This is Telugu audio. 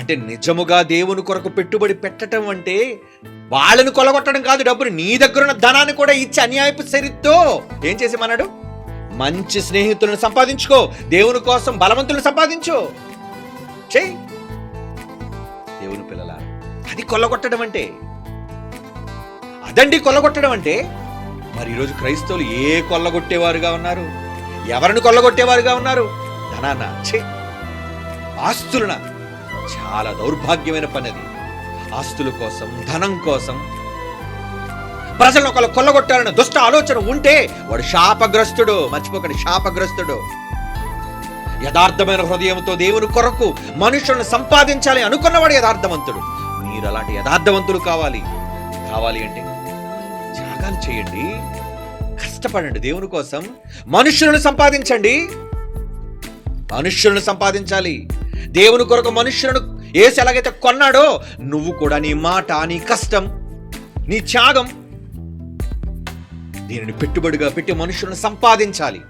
అంటే నిజముగా దేవుని కొరకు పెట్టుబడి పెట్టడం అంటే వాళ్ళని కొలగొట్టడం కాదు, డబ్బుని నీ దగ్గర ఉన్న ధనాన్ని కూడా ఇచ్చి అన్యాయపు చరిత్తో ఏం చేసేమన్నాడు? మంచి స్నేహితులను సంపాదించుకో, దేవుని కోసం బలవంతులను సంపాదించు, చెయ్యి. దేవుని పిల్లలారా, అది కొల్లగొట్టడం అంటే, అదండి కొల్లగొట్టడం అంటే. మరి ఈరోజు క్రైస్తవులు ఏ కొల్లగొట్టేవారుగా ఉన్నారు? ఎవరిని కొల్లగొట్టేవారుగా ఉన్నారు? ధనాన్న, ఆస్తులన. చాలా దౌర్భాగ్యమైన పని అది. ఆస్తుల కోసం, ధనం కోసం ప్రజలను ఒకళ్ళు కొల్లగొట్టాలన్న దుష్ట ఆలోచన ఉంటే వాడు శాపగ్రస్తుడు. మర్చిపోకండి, శాపగ్రస్తుడు. యథార్థమైన హృదయంతో దేవుని కొరకు మనుషులను సంపాదించాలి అనుకున్నవాడు యథార్థవంతుడు. మీరు అలాంటి యథార్థవంతులు కావాలి అంటే త్యాగాలు చేయండి, కష్టపడండి దేవుని కోసం. మనుషులను సంపాదించండి, మనుష్యులను సంపాదించాలి. దేవుని కొరకు మనుష్యులను యేసు ఎలాగైతే కొన్నాడో, నువ్వు కూడా నీ మాట, నీ కష్టం, నీ త్యాగం దీనిని పెట్టుబడిగా పెట్టి మనుషులను సంపాదించాలి.